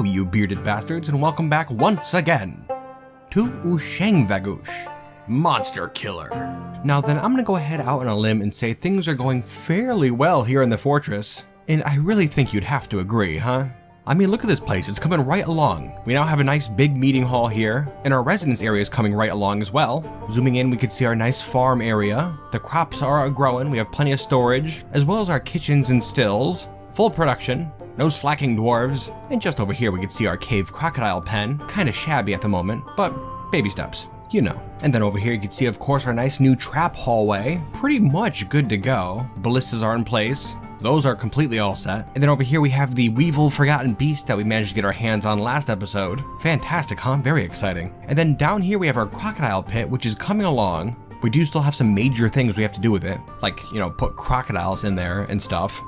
Hello, you bearded bastards, and welcome back once again to Monsterkiller. Now then, I'm gonna go ahead out on a limb and say things are going fairly well here in the fortress, and I really think you'd have to agree, huh? I mean, look at this place, it's coming right along. We now have a nice big meeting hall here, and our residence area is coming right along as well. Zooming in, we can see our nice farm area. The crops are growing, we have plenty of storage, as well as our kitchens and stills. Full production, no slacking dwarves, and just over here we can see our cave crocodile pen. Kinda shabby at the moment, but baby steps, you know. And then over here you can see, of course, our nice new trap hallway. Pretty much good to go. Ballistas are in place. Those are completely all set. And then over here we have the Weevil Forgotten Beast that we managed to get our hands on last episode. Fantastic, huh? Very exciting. And then down here we have our crocodile pit, which is coming along. We do still have some major things we have to do with it. Like, you know, put crocodiles in there and stuff.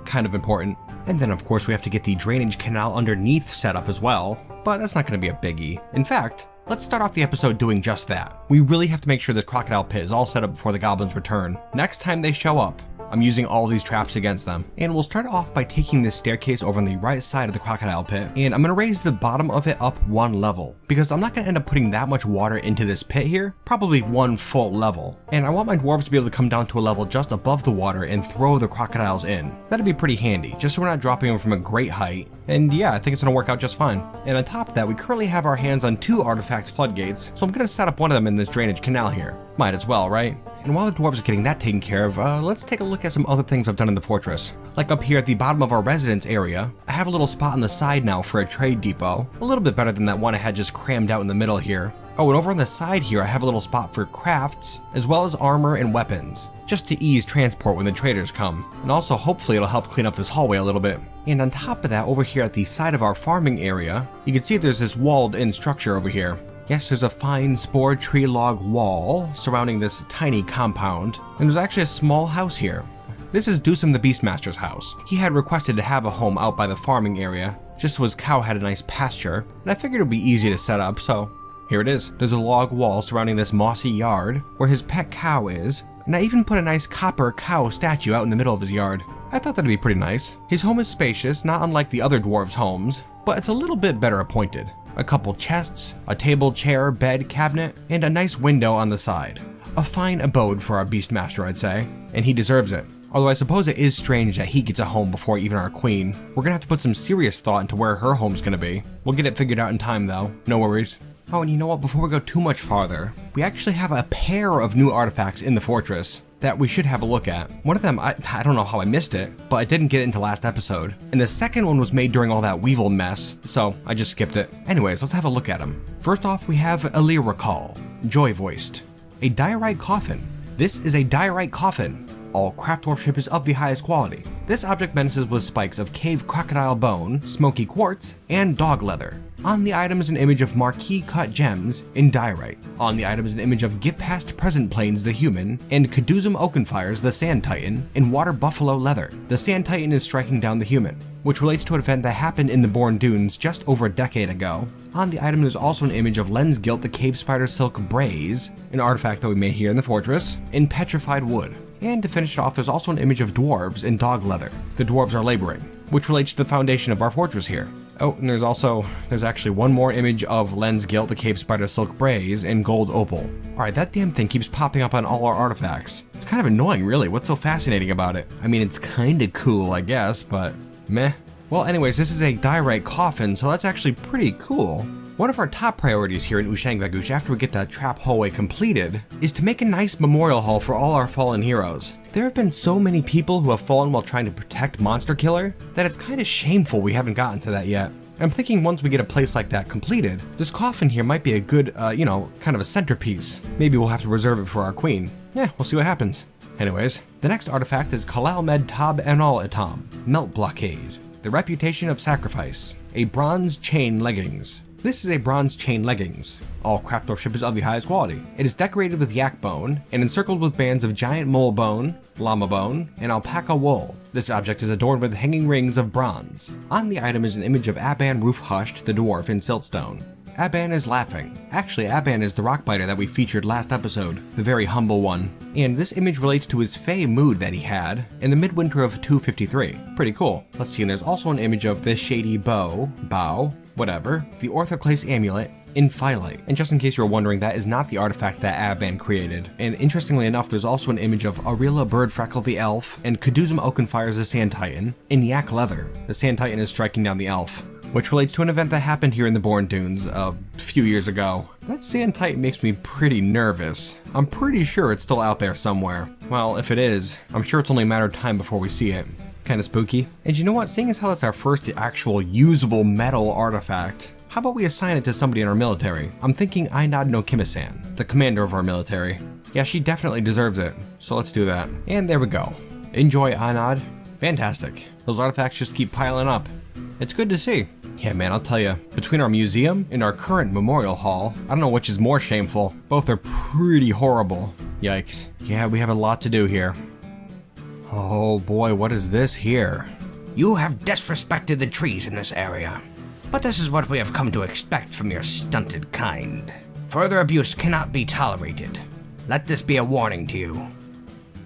Kind of important. And then of course we have to get the drainage canal underneath set up as well, but that's not going to be a biggie. In fact, let's start off the episode doing just that. We really have to make sure this crocodile pit is all set up before the goblins return. Next time they show up, I'm using all these traps against them. And we'll start off by taking this staircase over on the right side of the crocodile pit, and I'm gonna raise the bottom of it up one level, because I'm not gonna end up putting that much water into this pit here, probably one full level. And I want my dwarves to be able to come down to a level just above the water and throw the crocodiles in. That'd be pretty handy, just so we're not dropping them from a great height. And yeah, I think it's gonna work out just fine. And on top of that, we currently have our hands on 2 artifact floodgates, so I'm gonna set up one of them in this drainage canal here. Might as well, right? And while the dwarves are getting that taken care of, let's take a look at some other things I've done in the fortress. Like up here at the bottom of our residence area, I have a little spot on the side now for a trade depot. A little bit better than that one I had just crammed out in the middle here. Oh, and over on the side here, I have a little spot for crafts, as well as armor and weapons, just to ease transport when the traders come. And also, hopefully it'll help clean up this hallway a little bit. And on top of that, over here at the side of our farming area, you can see there's this walled-in structure over here. Yes, there's a fine spore tree log wall surrounding this tiny compound, and there's actually a small house here. This is Dwarf the Beastmaster's house. He had requested to have a home out by the farming area, just so his cow had a nice pasture, and I figured it would be easy to set up, so here it is. There's a log wall surrounding this mossy yard where his pet cow is, and I even put a nice copper cow statue out in the middle of his yard. I thought that'd be pretty nice. His home is spacious, not unlike the other dwarves' homes, but it's a little bit better appointed. A couple chests, a table, chair, bed, cabinet, and a nice window on the side. A fine abode for our Beastmaster, I'd say, and he deserves it. Although I suppose it is strange that he gets a home before even our queen. We're gonna have to put some serious thought into where her home's gonna be. We'll get it figured out in time though, no worries. Oh, and you know what, before we go too much farther, we actually have a pair of new artifacts in the fortress that we should have a look at. One of them, I don't know how I missed it, but I didn't get it into last episode. And the second one was made during all that Weevil mess, so I just skipped it. Anyways, let's have a look at them. First off, we have Eliricall, Joy Voiced, a diorite coffin. This is a diorite coffin. All craft workmanship is of the highest quality. This object menaces with spikes of cave crocodile bone, smoky quartz, and dog leather. On the item is an image of marquee cut gems in diorite. On the item is an image of Get Past Present Plains the Human and Kaduzum Oakenfires the Sand Titan in water buffalo leather. The Sand Titan is striking down the human, which relates to an event that happened in the Born Dunes just over a decade ago. On the item is also an image of Lensgilt the Cave Spider Silk Braze, an artifact that we made here in the fortress, in petrified wood. And to finish it off, there's also an image of dwarves in dog leather. The dwarves are laboring, which relates to the foundation of our fortress here. Oh, and there's actually one more image of Lensgilt the Cave Spider Silk Braze in gold opal. Alright, that damn thing keeps popping up on all our artifacts. It's kind of annoying, really. What's so fascinating about it? I mean, it's kinda cool, I guess, but meh. Well, anyways, this is a diorite coffin, so that's actually pretty cool. One of our top priorities here in Monsterkiller after we get that trap hallway completed is to make a nice memorial hall for all our fallen heroes. There have been so many people who have fallen while trying to protect Monsterkiller that it's kind of shameful we haven't gotten to that yet. I'm thinking once we get a place like that completed, this coffin here might be a good, kind of a centerpiece. Maybe we'll have to reserve it for our queen. Yeah, we'll see what happens. Anyways, the next artifact is Kalalmed Tab Enal Etam, Melt Blockade, the Reputation of Sacrifice, a bronze chain leggings. This is a bronze chain leggings. All craft workmanship is of the highest quality. It is decorated with yak bone and encircled with bands of giant mole bone, llama bone, and alpaca wool. This object is adorned with hanging rings of bronze. On the item is an image of Aban Roofhushed the dwarf in siltstone. Aban is laughing. Actually, Aban is the rockbiter that we featured last episode, the very humble one. And this image relates to his Fey mood that he had in the midwinter of 253. Pretty cool. Let's see, and there's also an image of this shady bow, whatever, the Orthoclase amulet, in Phylite. And just in case you're wondering, that is not the artifact that Aban created. And interestingly enough, there's also an image of Arila Birdfreckle the elf, and Kaduzum Oakenfires the Sand Titan, in Yak Leather. The Sand Titan is striking down the elf, which relates to an event that happened here in the Born Dunes a few years ago. That Sand Titan makes me pretty nervous. I'm pretty sure it's still out there somewhere. Well, if it is, I'm sure it's only a matter of time before we see it. Kinda spooky. And you know what, seeing as how that's our first actual usable metal artifact, how about we assign it to somebody in our military? I'm thinking Ainad no Kimisan, the commander of our military. Yeah, she definitely deserves it, so let's do that. And there we go. Enjoy, Ainad. Fantastic. Those artifacts just keep piling up. It's good to see. Yeah, man, I'll tell you, between our museum and our current memorial hall, I don't know which is more shameful. Both are pretty horrible. Yikes. Yeah, we have a lot to do here. Oh boy, what is this here? You have disrespected the trees in this area. But this is what we have come to expect from your stunted kind. Further abuse cannot be tolerated. Let this be a warning to you.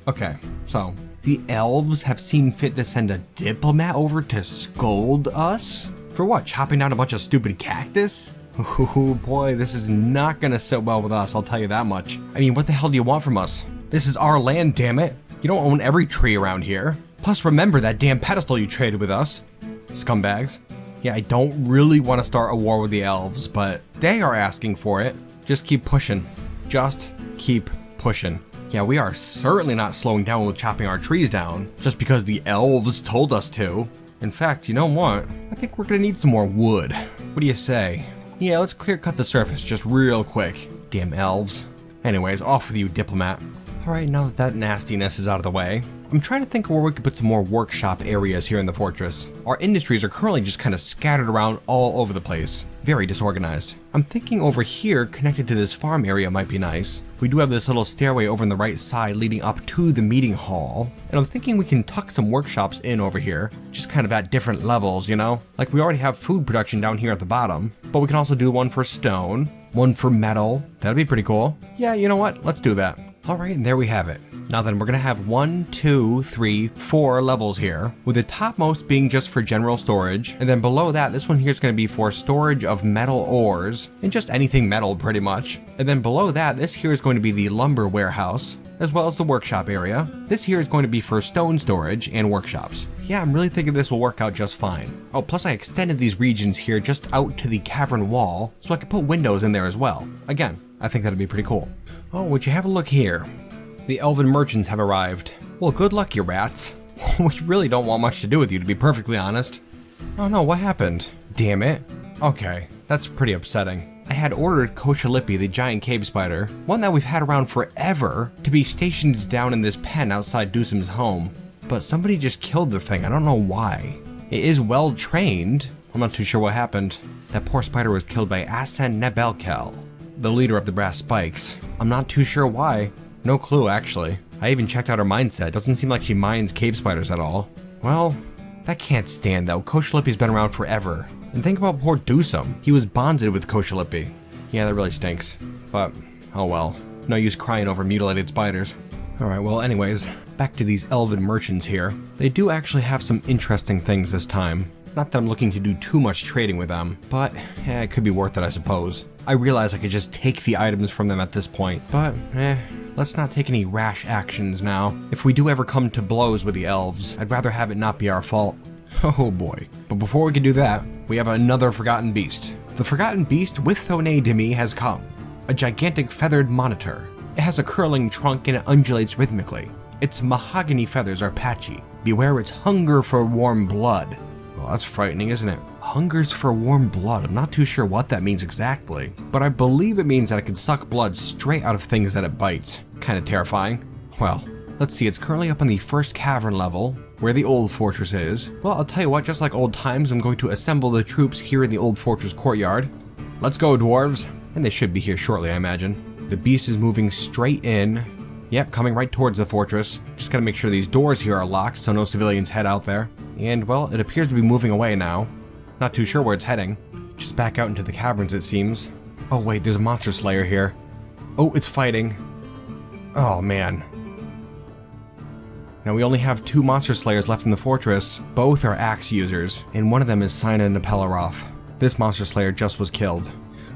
Okay, so the elves have seen fit to send a diplomat over to scold us? For what, chopping down a bunch of stupid cactus? Oh boy, this is not gonna sit well with us, I'll tell you that much. I mean, what the hell do you want from us? This is our land, damn it. You don't own every tree around here. Plus, remember that damn pedestal you traded with us. Scumbags. Yeah, I don't really want to start a war with the elves, but they are asking for it. Just keep pushing. Just keep pushing. Yeah, we are certainly not slowing down with chopping our trees down, just because the elves told us to. In fact, you know what? I think we're gonna need some more wood. What do you say? Yeah, let's clear cut the surface just real quick. Damn elves. Anyways, off with you, diplomat. Alright, now that that nastiness is out of the way, I'm trying to think of where we could put some more workshop areas here in the fortress. Our industries are currently just kind of scattered around all over the place. Very disorganized. I'm thinking over here, connected to this farm area might be nice. We do have this little stairway over on the right side leading up to the meeting hall. And I'm thinking we can tuck some workshops in over here, just kind of at different levels, you know? Like we already have food production down here at the bottom, but we can also do one for stone, one for metal. That'd be pretty cool. Yeah, you know what? Let's do that. Alright, and there we have it. Now then, we're gonna have 1, 2, 3, 4 levels here, with the topmost being just for general storage, and then below that, this one here is gonna be for storage of metal ores, and just anything metal pretty much. And then below that, this here is going to be the lumber warehouse, as well as the workshop area. This here is going to be for stone storage and workshops. Yeah, I'm really thinking this will work out just fine. Oh, plus I extended these regions here just out to the cavern wall, so I could put windows in there as well. Again, I think that'd be pretty cool. Oh, would you have a look here? The Elven merchants have arrived. Well, good luck, you rats. We really don't want much to do with you, to be perfectly honest. Oh no, what happened? Damn it. Okay, that's pretty upsetting. I had ordered Koshalipi, the giant cave spider, one that we've had around forever, to be stationed down in this pen outside Dusum's home. But somebody just killed the thing, I don't know why. It is well trained. I'm not too sure what happened. That poor spider was killed by Asen Nebelkel, the leader of the Brass Spikes. I'm not too sure why. No clue, actually. I even checked out her mindset. Doesn't seem like she minds cave spiders at all. Well, that can't stand though. Koshalipi's been around forever. And think about poor Dusum. He was bonded with Koshalipi. Yeah, that really stinks. But, oh well. No use crying over mutilated spiders. Alright, well anyways, back to these elven merchants here. They do actually have some interesting things this time. Not that I'm looking to do too much trading with them, but yeah, it could be worth it, I suppose. I realize I could just take the items from them at this point, but let's not take any rash actions now. If we do ever come to blows with the elves, I'd rather have it not be our fault. Oh boy. But before we can do that, we have another forgotten beast. The forgotten beast with Thone Demi has come. A gigantic feathered monitor. It has a curling trunk and it undulates rhythmically. Its mahogany feathers are patchy. Beware its hunger for warm blood. Well, that's frightening, isn't it? Hungers for warm blood. I'm not too sure what that means exactly, but I believe it means that it can suck blood straight out of things that it bites. Kind of terrifying. Well, let's see, it's currently up on the first cavern level, where the old fortress is. Well, I'll tell you what, just like old times, I'm going to assemble the troops here in the old fortress courtyard. Let's go, dwarves. And they should be here shortly, I imagine. The beast is moving straight in. Yep, coming right towards the fortress. Just gotta make sure these doors here are locked so no civilians head out there. And, well, it appears to be moving away now. Not too sure where it's heading. Just back out into the caverns, it seems. Oh wait, there's a monster slayer here. Oh, it's fighting. Oh man. Now we only have 2 monster slayers left in the fortress. Both are axe users, and one of them is Sina Nepelaroth. This monster slayer just was killed.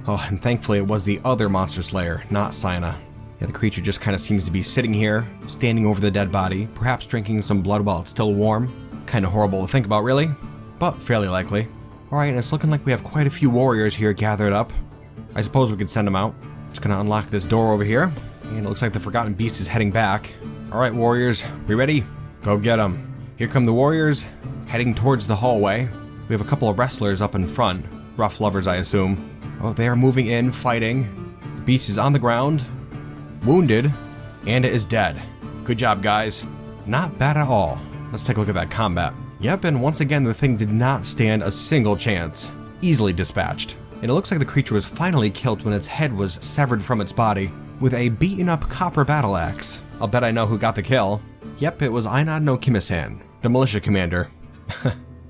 Oh, and thankfully it was the other monster slayer, not Sina. Yeah, the creature just kind of seems to be sitting here, standing over the dead body, perhaps drinking some blood while it's still warm. Kind of horrible to think about, really, but fairly likely. Alright, and it's looking like we have quite a few warriors here gathered up. I suppose we could send them out. Just gonna unlock this door over here, and it looks like the Forgotten Beast is heading back. Alright, warriors, we ready? Go get them. Here come the warriors, heading towards the hallway. We have a couple of wrestlers up in front, rough lovers I assume. Oh, they are moving in, fighting. The beast is on the ground, wounded, and it is dead. Good job, guys. Not bad at all. Let's take a look at that combat. Yep, and once again the thing did not stand a single chance. Easily dispatched. And it looks like the creature was finally killed when its head was severed from its body with a beaten up copper battle axe. I'll bet I know who got the kill. Yep, it was Ainad no Kimisan, the militia commander.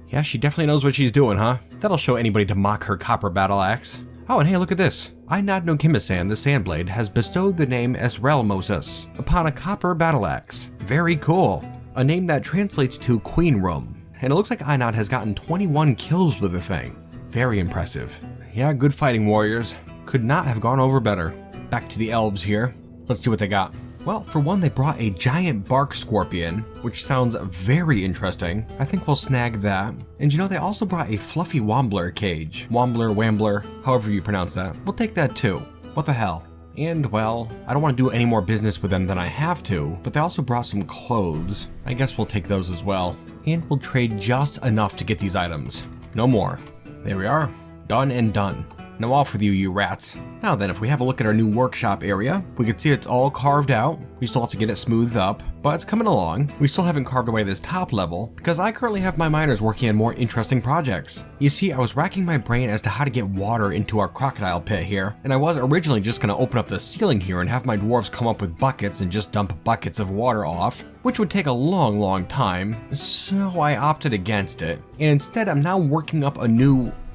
Yeah, she definitely knows what she's doing, huh? That'll show anybody to mock her copper battle axe. Oh, and hey, look at this. Ainad no Kimisan, the Sandblade, has bestowed the name Esrelmosus upon a copper battle axe. Very cool. A name that translates to Queen Room. And it looks like Ainad has gotten 21 kills with the thing. Very impressive. Yeah, good fighting, warriors. Could not have gone over better. Back to the elves here. Let's see what they got. Well, for one, they brought a giant bark scorpion, which sounds very interesting. I think we'll snag that. And you know, they also brought a fluffy Wombler cage. Wombler, Wambler, however you pronounce that. We'll take that too. What the hell? And, well, I don't want to do any more business with them than I have to, but they also brought some clothes. I guess we'll take those as well. And we'll trade just enough to get these items. No more. There we are. Done and done. Now off with you, you rats. Now then, if we have a look at our new workshop area, we can see it's all carved out. We still have to get it smoothed up, but it's coming along. We still haven't carved away this top level, because I currently have my miners working on more interesting projects. You see, I was racking my brain as to how to get water into our crocodile pit here, and I was originally just going to open up the ceiling here and have my dwarves come up with buckets and just dump buckets of water off, which would take a long time, so I opted against it. And instead, I'm now working up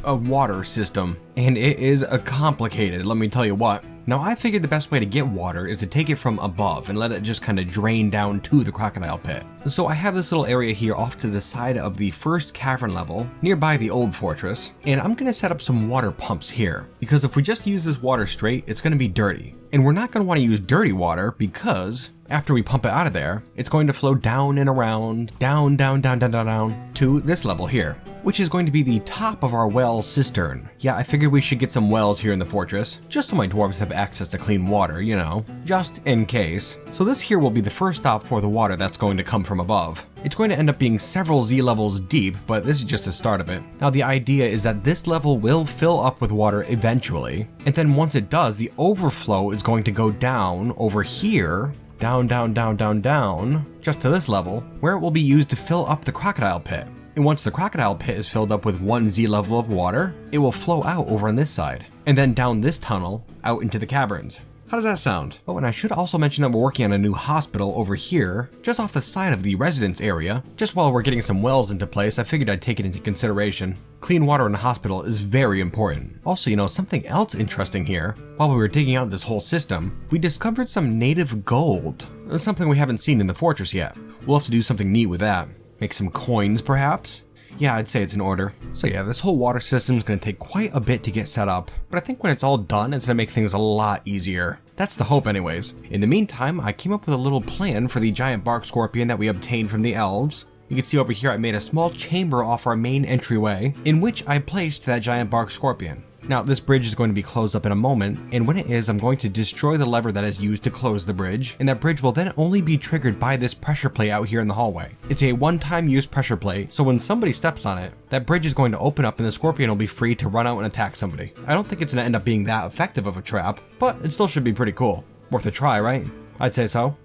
a water system, and it is complicated, let me tell you what. Now I figured the best way to get water is to take it from above and let it just kind of drain down to the crocodile pit. So I have this little area here off to the side of the first cavern level, nearby the old fortress, and I'm going to set up some water pumps here, because if we just use this water straight, it's going to be dirty. And we're not going to want to use dirty water because after we pump it out of there, it's going to flow down and around, down to this level here, which is going to be the top of our well cistern. Yeah, I figured we should get some wells here in the fortress, just so my dwarves have access to clean water, you know, just in case. So this here will be the first stop for the water that's going to come from above. It's going to end up being several Z levels deep, but this is just the start of it. Now the idea is that this level will fill up with water eventually, and then once it does, the overflow is going to go down over here, down, just to this level, where it will be used to fill up the crocodile pit. And once the crocodile pit is filled up with 1 Z level of water, it will flow out over on this side, and then down this tunnel, out into the caverns. How does that sound? Oh, and I should also mention that we're working on a new hospital over here, just off the side of the residence area. Just while we're getting some wells into place, I figured I'd take it into consideration. Clean water in a hospital is very important. Also, you know, something else interesting here. While we were digging out this whole system, we discovered some native gold. Something we haven't seen in the fortress yet. We'll have to do something neat with that. Make some coins, perhaps? Yeah, I'd say it's in order. So yeah, this whole water system is going to take quite a bit to get set up, but I think when it's all done, it's going to make things a lot easier. That's the hope anyways. In the meantime, I came up with a little plan for the giant bark scorpion that we obtained from the elves. You can see over here I made a small chamber off our main entryway, in which I placed that giant bark scorpion. Now, this bridge is going to be closed up in a moment, and when it is, I'm going to destroy the lever that is used to close the bridge, and that bridge will then only be triggered by this pressure plate out here in the hallway. It's a one-time use pressure plate, so when somebody steps on it, that bridge is going to open up and the scorpion will be free to run out and attack somebody. I don't think it's going to end up being that effective of a trap, but it still should be pretty cool. Worth a try, right? I'd say so.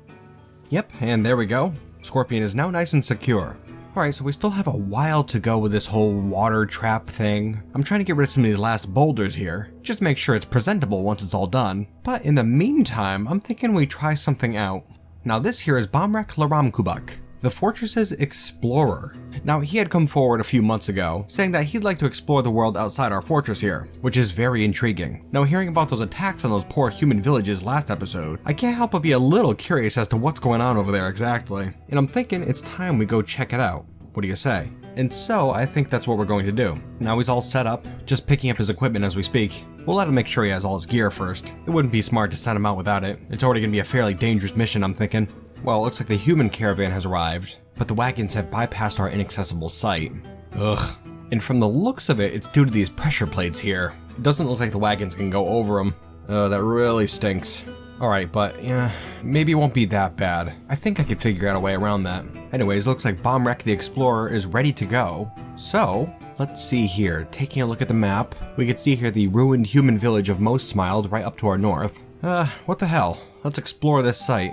Yep, and there we go. Scorpion is now nice and secure. Alright, so we still have a while to go with this whole water trap thing. I'm trying to get rid of some of these last boulders here, just to make sure it's presentable once it's all done. But in the meantime, I'm thinking we try something out. Now this here is Bomrek Laramkubak. the fortress's explorer. Now, he had come forward a few months ago, saying that he'd like to explore the world outside our fortress here, which is very intriguing. Now, hearing about those attacks on those poor human villages last episode, I can't help but be a little curious as to what's going on over there exactly, and I'm thinking it's time we go check it out. What do you say? And so, I think that's what we're going to do. Now he's all set up, just picking up his equipment as we speak. We'll let him make sure he has all his gear first. It wouldn't be smart to send him out without it. It's already going to be a fairly dangerous mission, I'm thinking. Well, it looks like the human caravan has arrived, but the wagons have bypassed our inaccessible site. Ugh. And from the looks of it, it's due to these pressure plates here. It doesn't look like the wagons can go over them. That really stinks. Alright, but yeah, maybe it won't be that bad. I think I could figure out a way around that. Anyways, looks like Bombwreck the Explorer is ready to go. So, let's see here. Taking a look at the map, we can see here the ruined human village of Most Smiled right up to our north. What the hell? Let's explore this site.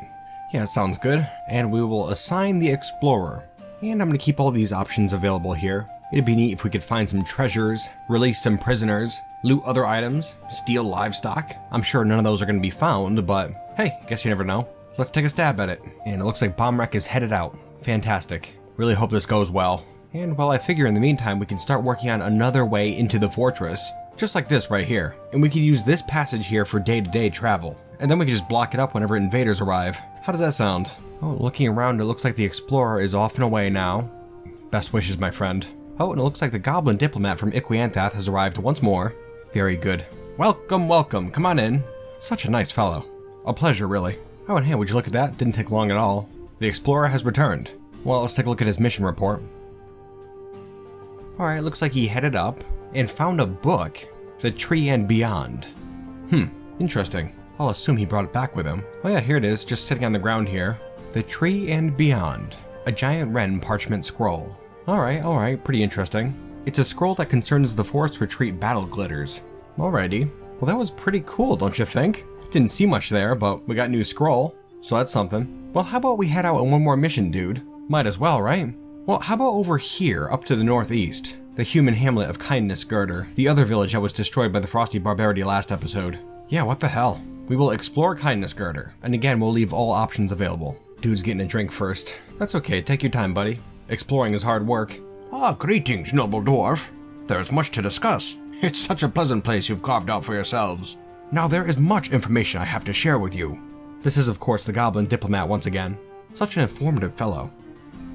Yeah, sounds good. And we will assign the Explorer. And I'm gonna keep all these options available here. It'd be neat if we could find some treasures, release some prisoners, loot other items, steal livestock. I'm sure none of those are going to be found, but hey, guess you never know. Let's take a stab at it. And it looks like Bombwreck is headed out. Fantastic. Really hope this goes well. And well, I figure in the meantime we can start working on another way into the fortress, just like this right here. And we could use this passage here for day-to-day travel. And then we can just block it up whenever invaders arrive. How does that sound? Oh, looking around, it looks like the Explorer is off and away now. Best wishes, my friend. Oh, and it looks like the Goblin diplomat from Iquianthath has arrived once more. Very good. Welcome, welcome. Come on in. Such a nice fellow. A pleasure, really. Oh, and hey, would you look at that? Didn't take long at all. The Explorer has returned. Well, let's take a look at his mission report. Alright, looks like he headed up and found a book, The Tree and Beyond. Interesting. I'll assume he brought it back with him. Oh yeah, here it is, just sitting on the ground here. The Tree and Beyond. A giant wren parchment scroll. Alright, pretty interesting. It's a scroll that concerns the Forest Retreat battle glitters. Alrighty. Well, that was pretty cool, don't you think? Didn't see much there, but we got a new scroll, so that's something. Well, how about we head out on one more mission, dude? Might as well, right? Well, how about over here, up to the northeast? The human hamlet of Kindness Girder, the other village that was destroyed by the Frosty Barbarity last episode. Yeah, what the hell? We will explore Kindness Girder, and again, we'll leave all options available. Dude's getting a drink first. That's okay, take your time, buddy. Exploring is hard work. Greetings, noble dwarf. There's much to discuss. It's such a pleasant place you've carved out for yourselves. Now there is much information I have to share with you. This is of course the Goblin diplomat once again. Such an informative fellow.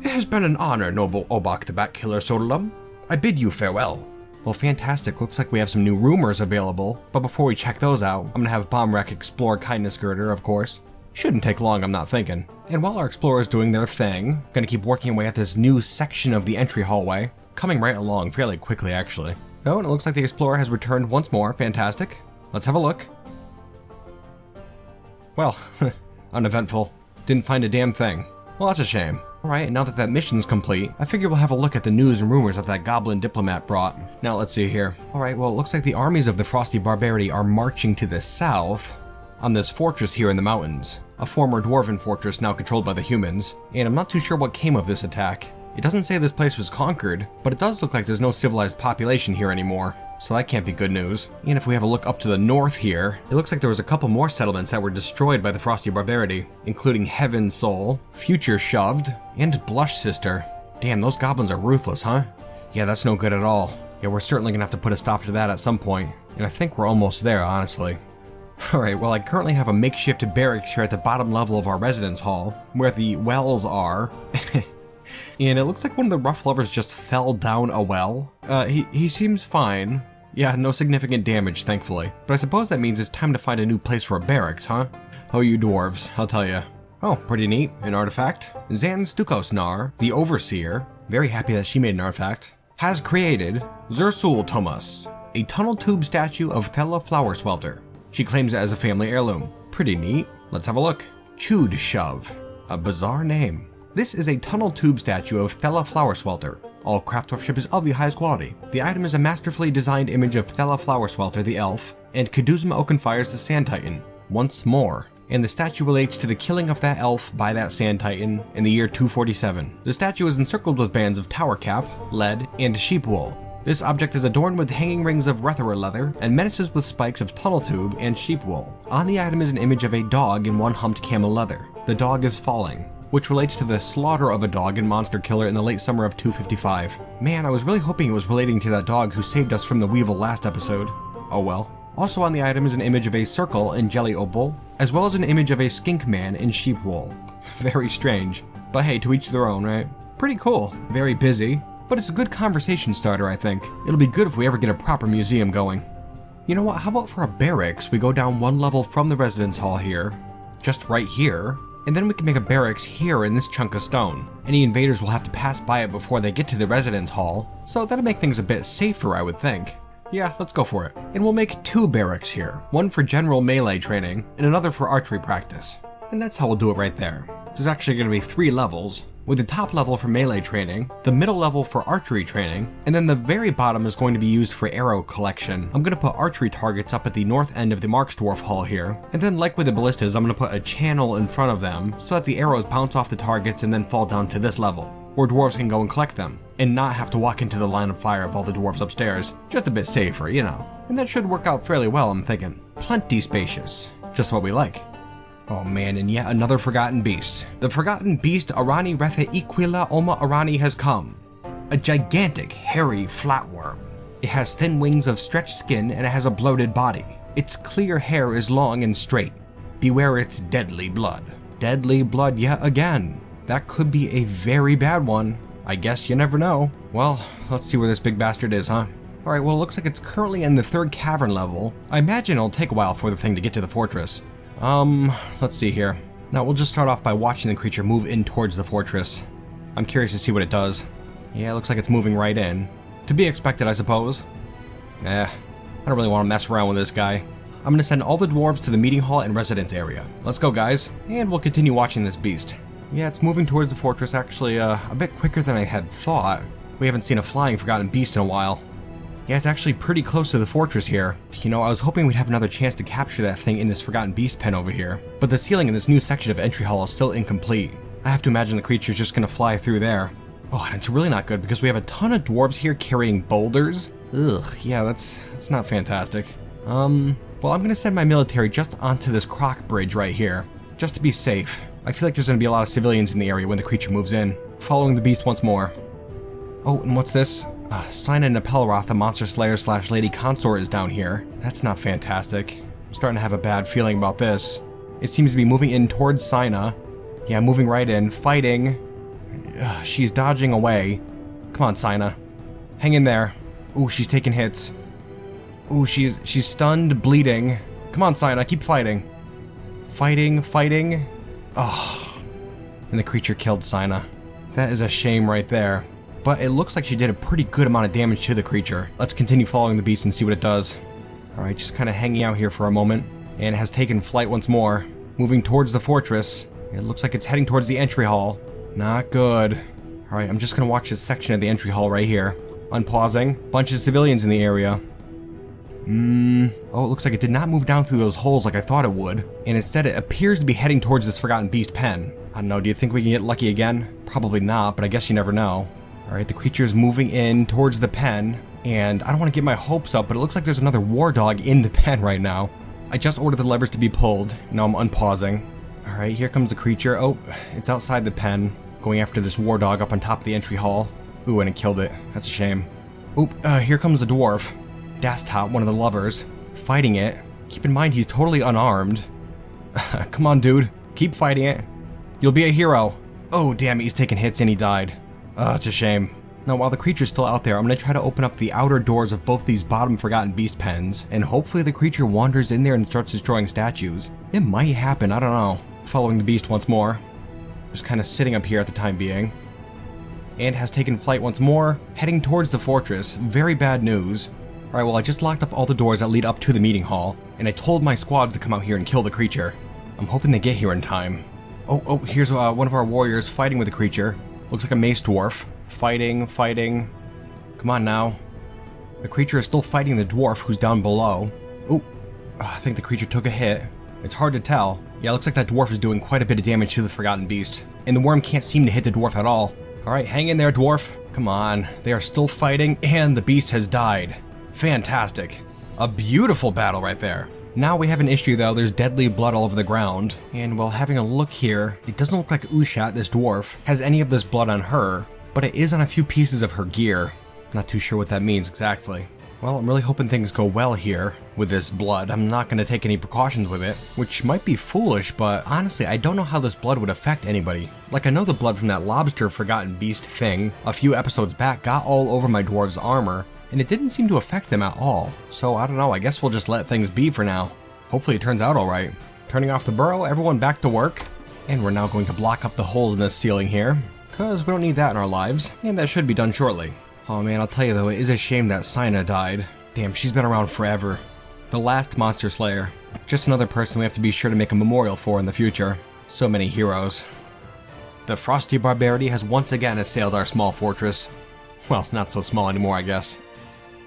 It has been an honor, noble Obak the Bat-Killer Sodalum. I bid you farewell. Well, fantastic. Looks like we have some new rumors available, but before we check those out, I'm gonna have Bombwreck explore Kindness Girder, of course. Shouldn't take long, I'm not thinking. And while our explorers doing their thing, gonna keep working away at this new section of the entry hallway, coming right along fairly quickly actually. Oh, and it looks like the explorer has returned once more. Fantastic. Let's have a look. Well, uneventful. Didn't find a damn thing. Well, that's a shame. Alright, and now that that mission's complete, I figure we'll have a look at the news and rumors that Goblin diplomat brought. Now let's see here. Alright, well it looks like the armies of the Frosty Barbarity are marching to the south on this fortress here in the mountains. A former dwarven fortress now controlled by the humans, and I'm not too sure what came of this attack. It doesn't say this place was conquered, but it does look like there's no civilized population here anymore, so that can't be good news. And if we have a look up to the north here, it looks like there was a couple more settlements that were destroyed by the Frosty Barbarity, including Heaven's Soul, Future Shoved, and Blush Sister. Damn, those goblins are ruthless, huh? Yeah, that's no good at all. Yeah, we're certainly gonna have to put a stop to that at some point, and I think we're almost there, honestly. Alright, well I currently have a makeshift barracks here at the bottom level of our residence hall, where the wells are. And it looks like one of the rough lovers just fell down a well. He seems fine. Yeah, no significant damage, thankfully. But I suppose that means it's time to find a new place for a barracks, huh? Oh, you dwarves, I'll tell ya. Oh, pretty neat, an artifact. Zan Stukosnar, the Overseer, very happy that she made an artifact, has created Zersul Thomas, a tunnel tube statue of Thela Flowerswelter. She claims it as a family heirloom. Pretty neat. Let's have a look. Chewed Shove, a bizarre name. This is a tunnel tube statue of Thela Flowerswelter. All craft workmanship is of the highest quality. The item is a masterfully designed image of Thela Flowerswelter the elf, and Kaduzma Oakenfire's the Sand Titan, once more. And the statue relates to the killing of that elf by that Sand Titan in the year 247. The statue is encircled with bands of tower cap, lead, and sheep wool. This object is adorned with hanging rings of Rethera leather and menaces with spikes of tunnel tube and sheep wool. On the item is an image of a dog in one humped camel leather. The dog is falling. which relates to the slaughter of a dog in Monsterkiller in the late summer of 255. Man, I was really hoping it was relating to that dog who saved us from the Weevil last episode. Oh well. Also on the item is an image of a circle in jelly opal, as well as an image of a skink man in sheep wool. Very strange. But hey, to each their own, right? Pretty cool. Very busy. But it's a good conversation starter, I think. It'll be good if we ever get a proper museum going. You know what, how about for a barracks, we go down one level from the residence hall here, just right here, and then we can make a barracks here in this chunk of stone. Any invaders will have to pass by it before they get to the residence hall, so that'll make things a bit safer, I would think. Yeah, let's go for it. And we'll make 2 barracks here, one for general melee training, and another for archery practice. And that's how we'll do it right there. There's actually going to be 3 levels, with the top level for melee training, the middle level for archery training, and then the very bottom is going to be used for arrow collection. I'm going to put archery targets up at the north end of the Dwarf hall here, and then like with the ballistas, I'm going to put a channel in front of them so that the arrows bounce off the targets and then fall down to this level, where dwarves can go and collect them, and not have to walk into the line of fire of all the dwarves upstairs. Just a bit safer, you know. And that should work out fairly well, I'm thinking. Plenty spacious. Just what we like. Oh man, and yet another forgotten beast. The forgotten beast Arani Rethe Iquila Oma Arani has come. A gigantic, hairy flatworm. It has thin wings of stretched skin and it has a bloated body. Its clear hair is long and straight. Beware its deadly blood. Deadly blood yet again. That could be a very bad one. I guess you never know. Well, let's see where this big bastard is, huh? Alright, well it looks like it's currently in the 3rd cavern level. I imagine it'll take a while for the thing to get to the fortress. Let's see here. Now we'll just start off by watching the creature move in towards the fortress. I'm curious to see what it does. Yeah, it looks like it's moving right in. To be expected, I suppose. I don't really want to mess around with this guy. I'm gonna send all the dwarves to the meeting hall and residence area. Let's go, guys. And we'll continue watching this beast. Yeah, it's moving towards the fortress actually a bit quicker than I had thought. We haven't seen a flying forgotten beast in a while. Yeah, it's actually pretty close to the fortress here. You know, I was hoping we'd have another chance to capture that thing in this forgotten beast pen over here, but the ceiling in this new section of entry hall is still incomplete. I have to imagine the creature's just gonna fly through there. Oh, and it's really not good because we have a ton of dwarves here carrying boulders. Ugh, yeah, that's not fantastic. Well, I'm gonna send my military just onto this croc bridge right here, just to be safe. I feel like there's gonna be a lot of civilians in the area when the creature moves in. Following the beast once more. Oh, and what's this? Sina Nepelroth, the monster slayer / lady consort, is down here. That's not fantastic. I'm starting to have a bad feeling about this. It seems to be moving in towards Sina. Yeah, moving right in, fighting. She's dodging away. Come on, Sina. Hang in there. Ooh, she's taking hits. Ooh, she's stunned, bleeding. Come on, Sina, keep fighting. Fighting. Oh. And the creature killed Sina. That is a shame right there. But it looks like she did a pretty good amount of damage to the creature. Let's continue following the beast and see what it does. Alright, just kind of hanging out here for a moment. And it has taken flight once more. Moving towards the fortress. It looks like it's heading towards the entry hall. Not good. Alright, I'm just going to watch this section of the entry hall right here. Unpausing. Bunch of civilians in the area. Oh, it looks like it did not move down through those holes like I thought it would. And instead it appears to be heading towards this forgotten beast pen. I don't know, do you think we can get lucky again? Probably not, but I guess you never know. Alright, the creature is moving in towards the pen, and I don't want to get my hopes up, but it looks like there's another war dog in the pen right now. I just ordered the levers to be pulled. Now I'm unpausing. Alright, here comes the creature. Oh, it's outside the pen, going after this war dog up on top of the entry hall. Ooh, and it killed it. That's a shame. Oop, here comes the dwarf. Dastot, one of the lovers, fighting it. Keep in mind he's totally unarmed. Come on, dude. Keep fighting it. You'll be a hero. Oh, damn it, he's taking hits and he died. It's a shame. Now, while the creature's still out there, I'm going to try to open up the outer doors of both these bottom forgotten beast pens, and hopefully the creature wanders in there and starts destroying statues. It might happen, I don't know. Following the beast once more. Just kind of sitting up here at the time being. And has taken flight once more, heading towards the fortress. Very bad news. Alright, well I just locked up all the doors that lead up to the meeting hall, and I told my squads to come out here and kill the creature. I'm hoping they get here in time. Oh, here's one of our warriors fighting with the creature. Looks like a mace dwarf. Fighting. Come on now. The creature is still fighting the dwarf who's down below. Oh, I think the creature took a hit. It's hard to tell. Yeah, it looks like that dwarf is doing quite a bit of damage to the forgotten beast. And the worm can't seem to hit the dwarf at all. Alright, hang in there, dwarf. Come on. They are still fighting, and the beast has died. Fantastic. A beautiful battle right there. Now we have an issue though, there's deadly blood all over the ground, and while having a look here, it doesn't look like Ushat, this dwarf, has any of this blood on her, but it is on a few pieces of her gear. Not too sure what that means exactly. Well, I'm really hoping things go well here with this blood. I'm not going to take any precautions with it, which might be foolish, but honestly, I don't know how this blood would affect anybody. Like, I know the blood from that lobster forgotten beast thing a few episodes back got all over my dwarves' armor, and it didn't seem to affect them at all. So I don't know, I guess we'll just let things be for now. Hopefully it turns out alright. Turning off the burrow, everyone back to work. And we're now going to block up the holes in this ceiling here, because we don't need that in our lives, and that should be done shortly. Oh man, I'll tell you though, it is a shame that Sina died. Damn, she's been around forever. The last monster slayer. Just another person we have to be sure to make a memorial for in the future. So many heroes. The frosty barbarity has once again assailed our small fortress. Well, not so small anymore, I guess.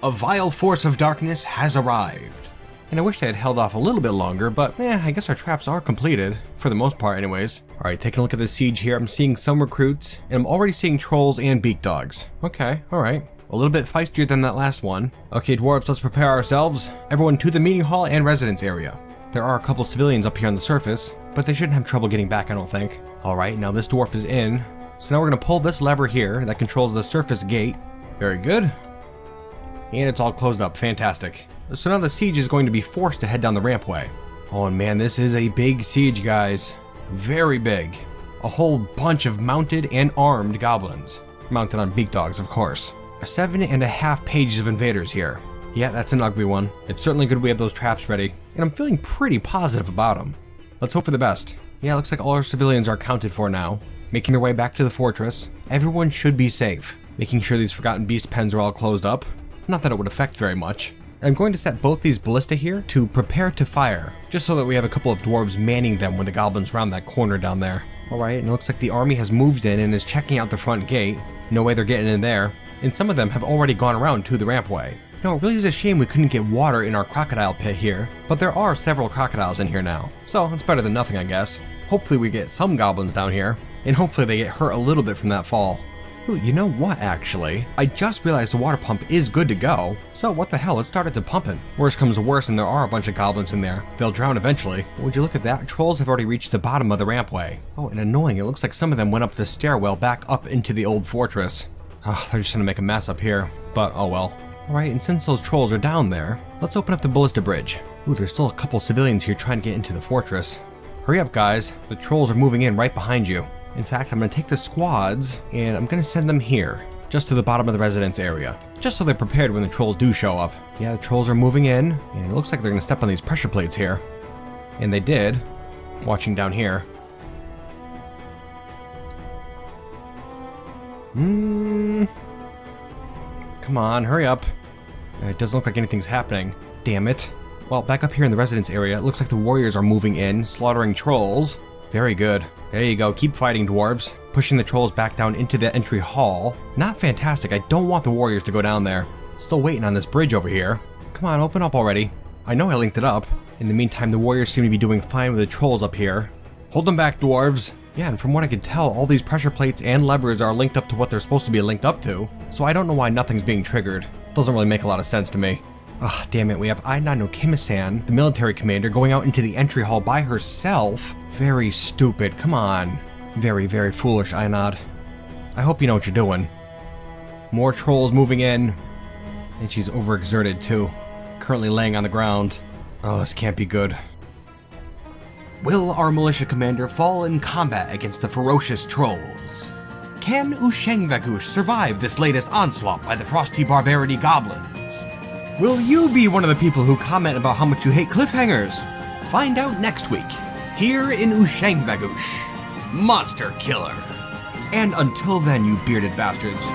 A vile force of darkness has arrived. And I wish they had held off a little bit longer, but I guess our traps are completed. For the most part anyways. Alright, taking a look at the siege here, I'm seeing some recruits, and I'm already seeing trolls and beak dogs. Okay, alright. A little bit feistier than that last one. Okay, dwarves, let's prepare ourselves. Everyone to the meeting hall and residence area. There are a couple civilians up here on the surface, but they shouldn't have trouble getting back, I don't think. Alright, now this dwarf is in. So now we're going to pull this lever here that controls the surface gate. Very good. And it's all closed up, fantastic. So now the siege is going to be forced to head down the rampway. Oh man, this is a big siege, guys. Very big. A whole bunch of mounted and armed goblins. Mounted on beak dogs, of course. 7.5 pages of invaders here. Yeah, that's an ugly one. It's certainly good we have those traps ready, and I'm feeling pretty positive about them. Let's hope for the best. Yeah, looks like all our civilians are accounted for now. Making their way back to the fortress. Everyone should be safe. Making sure these forgotten beast pens are all closed up. Not that it would affect very much. I'm going to set both these ballista here to prepare to fire, just so that we have a couple of dwarves manning them when the goblins round that corner down there. Alright, and it looks like the army has moved in and is checking out the front gate. No way they're getting in there. And some of them have already gone around to the rampway. No, it really is a shame we couldn't get water in our crocodile pit here, but there are several crocodiles in here now, so it's better than nothing, I guess. Hopefully we get some goblins down here, and hopefully they get hurt a little bit from that fall. Ooh, you know what, actually? I just realized the water pump is good to go, so what the hell, let's start it to pumping. Worst comes to worst and there are a bunch of goblins in there. They'll drown eventually. Would you look at that? Trolls have already reached the bottom of the rampway. Oh, and annoying, it looks like some of them went up the stairwell back up into the old fortress. Oh, they're just gonna make a mess up here, but oh well. Alright, and since those trolls are down there, let's open up the ballista bridge. Ooh, there's still a couple civilians here trying to get into the fortress. Hurry up, guys. The trolls are moving in right behind you. In fact, I'm gonna take the squads, and I'm gonna send them here, just to the bottom of the residence area, just so they're prepared when the trolls do show up. Yeah, the trolls are moving in, and it looks like they're gonna step on these pressure plates here. And they did. Watching down here. Come on, hurry up. It doesn't look like anything's happening. Damn it. Well, back up here in the residence area, it looks like the warriors are moving in, slaughtering trolls. Very good. There you go, keep fighting, dwarves. Pushing the trolls back down into the entry hall. Not fantastic, I don't want the warriors to go down there. Still waiting on this bridge over here. Come on, open up already. I know I linked it up. In the meantime, the warriors seem to be doing fine with the trolls up here. Hold them back, dwarves. Yeah, and from what I could tell, all these pressure plates and levers are linked up to what they're supposed to be linked up to, so I don't know why nothing's being triggered. Doesn't really make a lot of sense to me. Ugh, damn it, we have Aina no Kimisan, the military commander, going out into the entry hall by herself? Very stupid, come on. Very, very foolish, Ainad. I hope you know what you're doing. More trolls moving in. And she's overexerted too. Currently laying on the ground. Oh, this can't be good. Will our militia commander fall in combat against the ferocious trolls? Can Ushengvagush survive this latest onslaught by the frosty barbarity goblins? Will you be one of the people who comment about how much you hate cliffhangers? Find out next week, here in Ushengvagush, Monsterkiller. And until then, you bearded bastards,